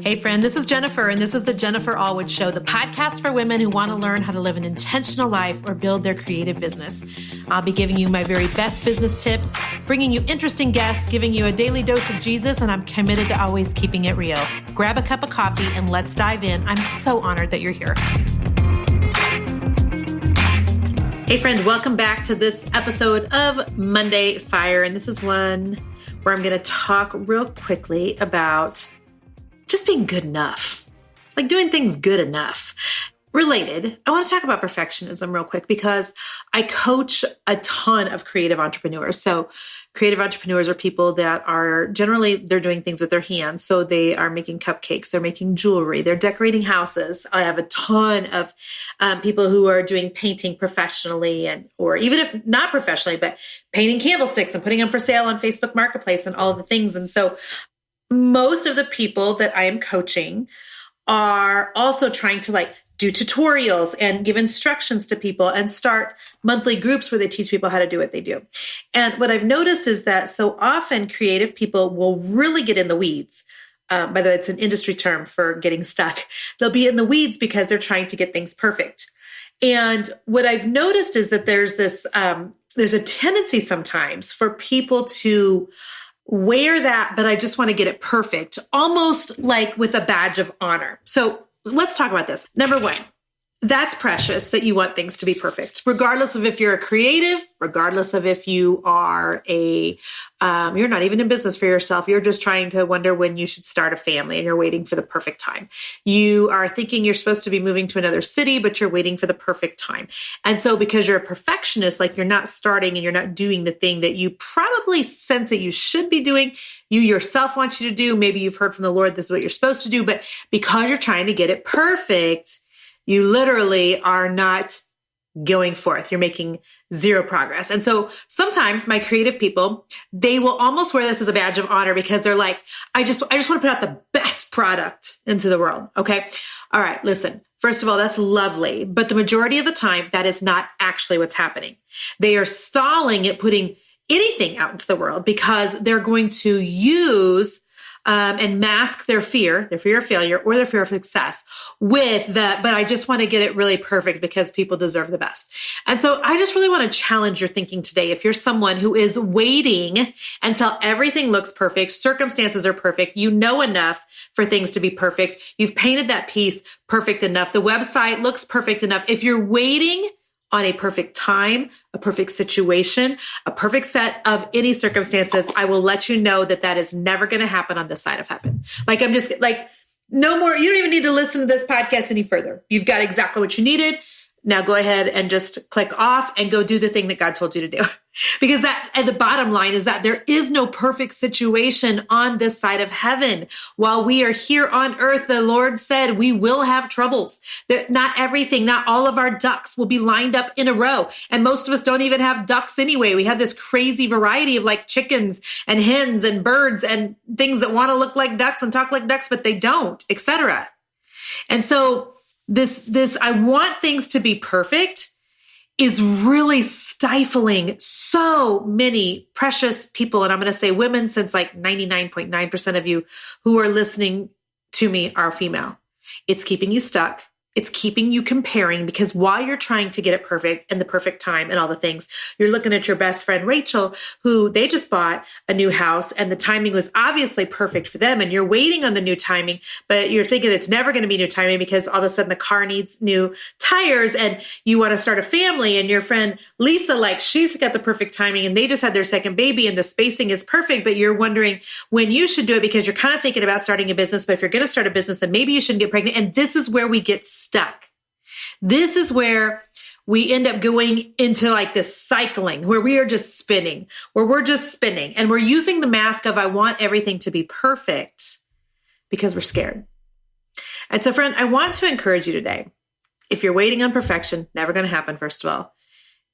Hey friend, this is Jennifer, and this is the Jennifer Allwood Show, the podcast for women who want to learn how to live an intentional life or build their creative business. I'll be giving you my very best business tips, bringing you interesting guests, giving you a daily dose of Jesus, and I'm committed to always keeping it real. Grab a cup of coffee and let's dive in. I'm so honored that you're here. Hey friend, welcome back to this episode of Monday Fire, and this is one where I'm going to talk real quickly about just being good enough, like doing things good enough. Related, I want to talk about perfectionism real quick because I coach a ton of creative entrepreneurs. So creative entrepreneurs are people that are generally, they're doing things with their hands. So they are making cupcakes, they're making jewelry, they're decorating houses. I have a ton of people who are doing painting professionally or even if not professionally, but painting candlesticks and putting them for sale on Facebook Marketplace and all of the things. And so most of the people that I am coaching are also trying to do tutorials and give instructions to people and start monthly groups where they teach people how to do what they do. And what I've noticed is that so often creative people will really get in the weeds. By the way, it's an industry term for getting stuck. They'll be in the weeds because they're trying to get things perfect. And what I've noticed is that there's a tendency sometimes for people to wear that, but I just want to get it perfect, almost like with a badge of honor. So let's talk about this. Number one, that's precious that you want things to be perfect, regardless of if you're a creative, regardless of if you are you're not even in business for yourself. You're just trying to wonder when you should start a family and you're waiting for the perfect time. You are thinking you're supposed to be moving to another city, but you're waiting for the perfect time. And so because you're a perfectionist, like you're not starting and you're not doing the thing that you probably sense that you should be doing, you yourself want you to do. Maybe you've heard from the Lord, this is what you're supposed to do, but because you're trying to get it perfect, you literally are not going forth. You're making zero progress. And so sometimes my creative people, they will almost wear this as a badge of honor because they're like, I just want to put out the best product into the world. Okay. All right. Listen, first of all, that's lovely. But the majority of the time, that is not actually what's happening. They are stalling at putting anything out into the world because they're going to use and mask their fear of failure or their fear of success but I just want to get it really perfect because people deserve the best. And so I just really want to challenge your thinking today. If you're someone who is waiting until everything looks perfect, circumstances are perfect, you know enough for things to be perfect, you've painted that piece perfect enough, the website looks perfect enough. If you're waiting on a perfect time, a perfect situation, a perfect set of any circumstances, I will let you know that is never going to happen on this side of heaven. No more. You don't even need to listen to this podcast any further. You've got exactly what you needed. Now go ahead and just click off and go do the thing that God told you to do. Because at the bottom line is that there is no perfect situation on this side of heaven. While we are here on earth, the Lord said we will have troubles. Not all of our ducks will be lined up in a row. And most of us don't even have ducks anyway. We have this crazy variety of chickens and hens and birds and things that want to look like ducks and talk like ducks, but they don't, etc. And so this I want things to be perfect is really stifling so many precious people. And I'm going to say women, since 99.9% of you who are listening to me are female. It's keeping you stuck. It's keeping you comparing because while you're trying to get it perfect and the perfect time and all the things, you're looking at your best friend, Rachel, who they just bought a new house and the timing was obviously perfect for them. And you're waiting on the new timing, but you're thinking it's never going to be new timing because all of a sudden the car needs new tires and you want to start a family. And your friend, Lisa, she's got the perfect timing and they just had their second baby and the spacing is perfect, but you're wondering when you should do it because you're kind of thinking about starting a business. But if you're going to start a business, then maybe you shouldn't get pregnant. And this is where we get stuck. This is where we end up going into this cycling where we are just spinning, and we're using the mask of I want everything to be perfect because we're scared. And so friend, I want to encourage you today. If you're waiting on perfection, never going to happen, first of all.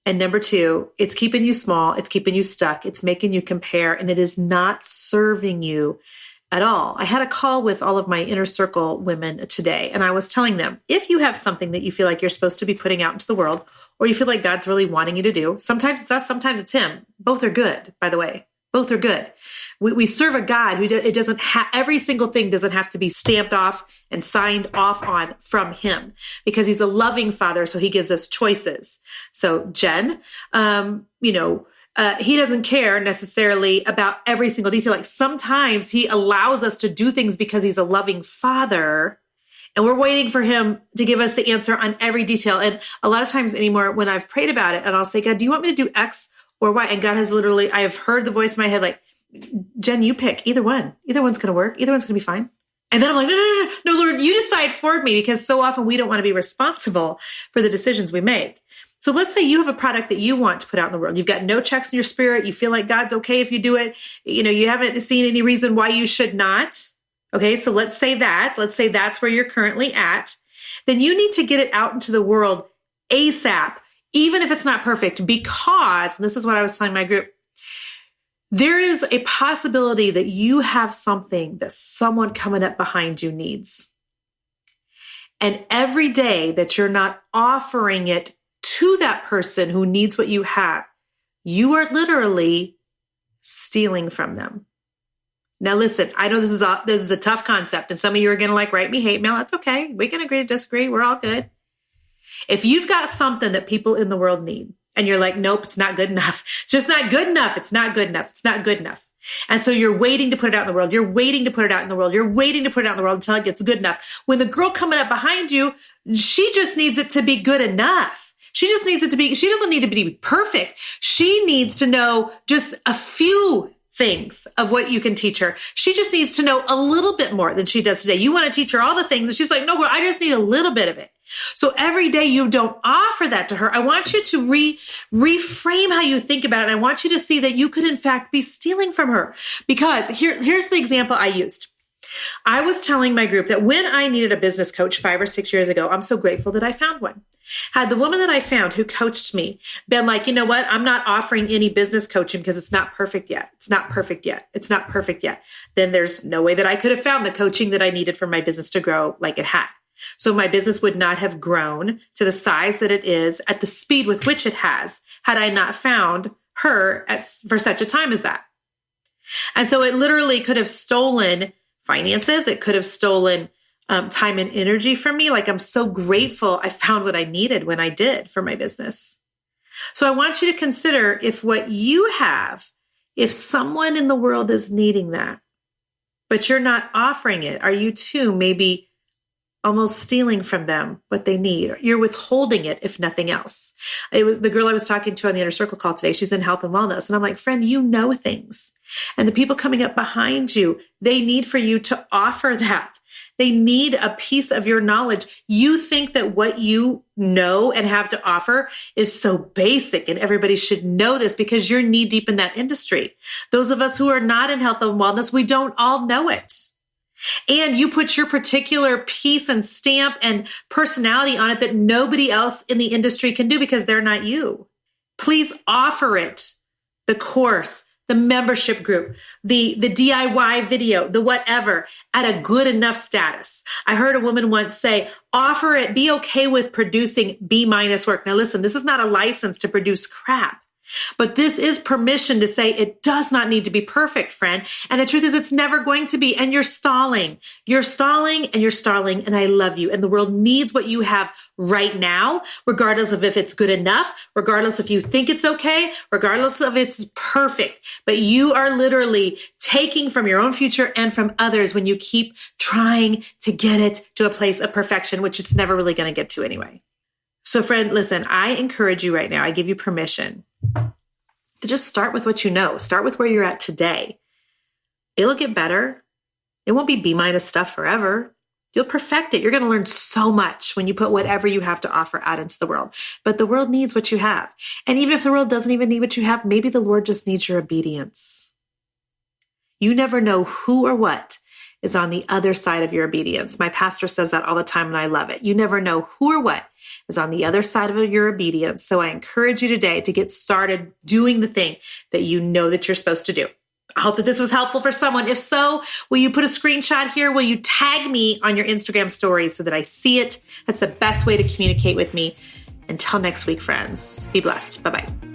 And number two, it's keeping you small. It's keeping you stuck. It's making you compare and it is not serving you at all. I had a call with all of my inner circle women today, and I was telling them, if you have something that you feel like you're supposed to be putting out into the world, or you feel like God's really wanting you to do, sometimes it's us, sometimes it's him. Both are good, by the way. Both are good. We serve a God who it doesn't every single thing doesn't have to be stamped off and signed off on from him, because he's a loving father. So he gives us choices. So Jen, he doesn't care necessarily about every single detail. Like sometimes he allows us to do things because he's a loving father, and we're waiting for him to give us the answer on every detail. And a lot of times anymore, when I've prayed about it and I'll say, God, do you want me to do X or Y? And God has literally, I have heard the voice in my head, like, Jen, you pick either one. Either one's going to work. Either one's going to be fine. And then I'm like, no, Lord, you decide for me, because so often we don't want to be responsible for the decisions we make. So let's say you have a product that you want to put out in the world. You've got no checks in your spirit. You feel like God's okay if you do it. You haven't seen any reason why you should not. Okay. So let's say that's where you're currently at. Then you need to get it out into the world ASAP, even if it's not perfect, because, and this is what I was telling my group, there is a possibility that you have something that someone coming up behind you needs. And every day that you're not offering it to that person who needs what you have, you are literally stealing from them. Now, listen, I know this is a tough concept, and some of you are going to write me hate mail. That's okay. We can agree to disagree. We're all good. If you've got something that people in the world need, and you're like, nope, it's not good enough. It's just not good enough. It's not good enough. It's not good enough. And so you're waiting to put it out in the world. You're waiting to put it out in the world. You're waiting to put it out in the world until it gets good enough. When the girl coming up behind you, she just needs it to be good enough. She doesn't need to be perfect. She needs to know just a few things of what you can teach her. She just needs to know a little bit more than she does today. You want to teach her all the things, and she's like, no, girl, I just need a little bit of it. So every day you don't offer that to her, I want you to reframe how you think about it. I want you to see that you could in fact be stealing from her. Because here's the example I used. I was telling my group that when I needed a business coach 5 or 6 years ago, I'm so grateful that I found one. Had the woman that I found who coached me been like, you know what, I'm not offering any business coaching because it's not perfect yet. It's not perfect yet. It's not perfect yet. Then there's no way that I could have found the coaching that I needed for my business to grow like it had. So my business would not have grown to the size that it is at the speed with which it has had I not found her for such a time as that. And so it literally could have stolen finances. It could have stolen time and energy from me. Like, I'm so grateful I found what I needed when I did for my business. So I want you to consider if what you have, if someone in the world is needing that, but you're not offering it, are you too maybe almost stealing from them what they need? You're withholding it, if nothing else. It was the girl I was talking to on the Inner Circle call today. She's in health and wellness. And I'm like, friend, you know things. And the people coming up behind you, they need for you to offer that. They need a piece of your knowledge. You think that what you know and have to offer is so basic and everybody should know this because you're knee deep in that industry. Those of us who are not in health and wellness, we don't all know it. And you put your particular piece and stamp and personality on it that nobody else in the industry can do because they're not you. Please offer it. The course, the membership group, the DIY video, the whatever, at a good enough status. I heard a woman once say, offer it, be okay with producing B- work. Now listen, this is not a license to produce crap. But this is permission to say it does not need to be perfect, friend. And the truth is it's never going to be. And you're stalling. You're stalling and you're stalling. And I love you. And the world needs what you have right now, regardless of if it's good enough, regardless if you think it's okay, regardless of if it's perfect. But you are literally taking from your own future and from others when you keep trying to get it to a place of perfection, which it's never really going to get to anyway. So friend, listen, I encourage you right now. I give you permission to just start with what you know. Start with where you're at today. It'll get better. It won't be B- stuff forever. You'll perfect it. You're going to learn so much when you put whatever you have to offer out into the world. But the world needs what you have. And even if the world doesn't even need what you have, maybe the Lord just needs your obedience. You never know who or what is on the other side of your obedience. My pastor says that all the time, and I love it. You never know who or what is on the other side of your obedience. So I encourage you today to get started doing the thing that you know that you're supposed to do. I hope that this was helpful for someone. If so, will you put a screenshot here? Will you tag me on your Instagram stories so that I see it? That's the best way to communicate with me. Until next week, friends, be blessed. Bye-bye.